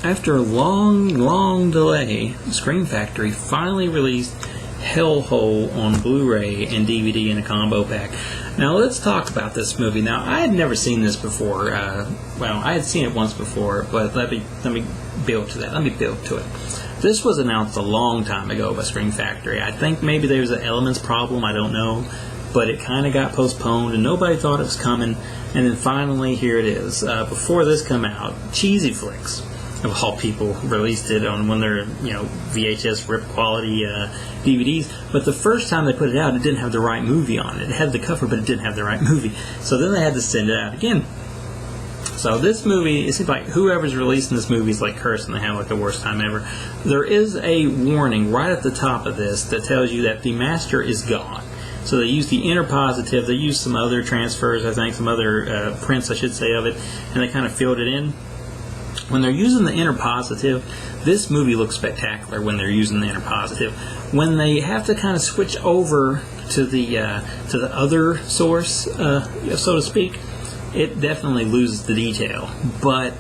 After a long delay, Scream Factory finally released Hellhole on Blu-ray and DVD in a combo pack. Now let's talk about this movie. Now I had never seen this before. Well, I had seen it once before, but let me build to that. Let me build to it. This was announced a long time ago by Scream Factory. I think maybe there was an elements problem. I don't know, but it kind of got postponed, and nobody thought it was coming. And then finally, here it is. Before this come out, Cheesy Flicks, of all people, released it on one of their, VHS rip quality DVDs. But the first time they put it out, it didn't have the right movie on it. It had the cover, but it didn't have the right movie. So then they had to send it out again. So this movie, it seems like whoever's releasing this movie is like cursed and they have like the worst time ever. There is a warning right at the top of this that tells you that the master is gone. So they use the inner positive, they use some other transfers, I think, some other prints, I should say, of it, and they kind of filled it in. When they're using the inner positive, this movie looks spectacular when they're using the inner positive. When they have to kind of switch over to the other source, so to speak, it definitely loses the detail. But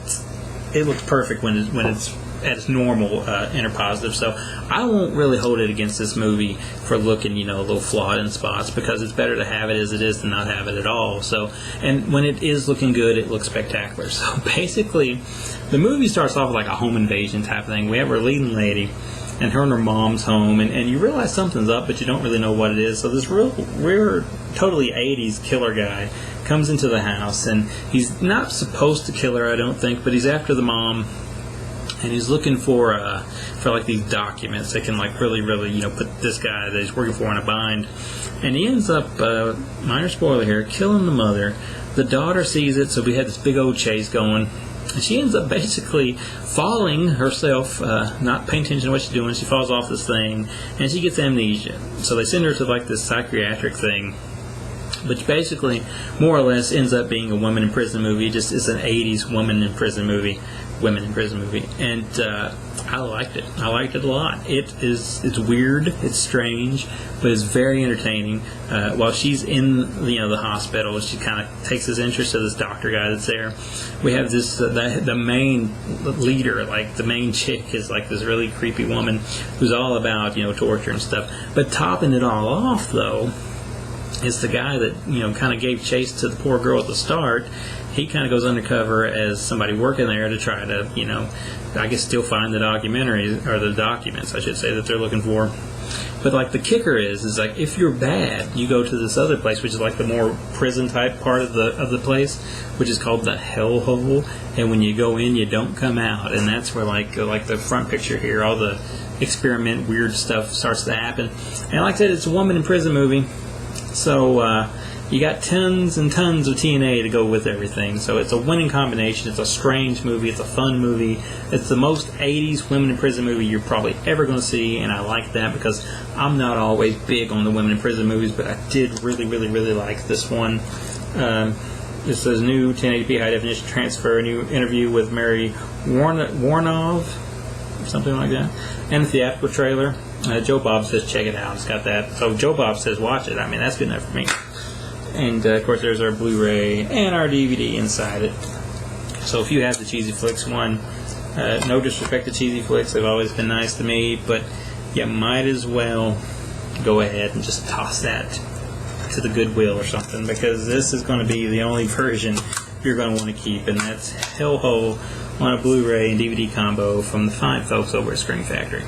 it looks perfect when it's at its normal inner positive. So I won't really hold it against this movie for looking, a little flawed in spots, because it's better to have it as it is than not have it at all. So, and when it is looking good, it looks spectacular. So basically, the movie starts off like a home invasion type thing. We have our leading lady, and her mom's home, and you realize something's up, but you don't really know what it is. So this real totally 80s killer guy comes into the house, and he's not supposed to kill her, I don't think, but he's after the mom, and he's looking for like these documents that can like really put this guy that he's working for in a bind. And he ends up, minor spoiler here, killing the mother. The daughter sees it, so we had this big old chase going. And she ends up basically falling herself, not paying attention to what she's doing. She falls off this thing, and she gets amnesia. So they send her to like this psychiatric thing, which basically, more or less, ends up being a woman in prison movie. It's an 80s women in prison movie, and I liked it. I liked it a lot. It's weird, it's strange, but it's very entertaining. While she's in the hospital, she kind of takes this interest to this doctor guy that's there. We have this the main leader, like the main chick, is like this really creepy woman who's all about torture and stuff. But topping it all off, though, is the guy that kind of gave chase to the poor girl at the start. He kind of goes undercover as somebody working there to try to I guess still find the documentaries, or the documents I should say, that they're looking for. But like the kicker is like, if you're bad, you go to this other place, which is like the more prison type part of the place, which is called the Hellhole. And when you go in, you don't come out, and that's where like the front picture here, all the experiment weird stuff starts to happen. And like I said, it's a woman in prison movie, so you got tons and tons of TNA to go with everything. So it's a winning combination. It's a strange movie. It's a fun movie. It's the most 80s women in prison movie you're probably ever going to see, and I like that because I'm not always big on the women in prison movies, but I did really like this one. This is new 1080p high definition transfer, a new interview with Mary Warnov, something like that, and the theatrical trailer. Joe Bob says check it out. It's got that. So Joe Bob says watch it. I mean, that's good enough for me. And, of course, there's our Blu-ray and our DVD inside it. So if you have the Cheesy Flicks one, no disrespect to Cheesy Flicks, they've always been nice to me, but you might as well go ahead and just toss that to the Goodwill or something, because this is going to be the only version you're going to want to keep, and that's Hellhole on a Blu-ray and DVD combo from the fine folks over at Scream Factory.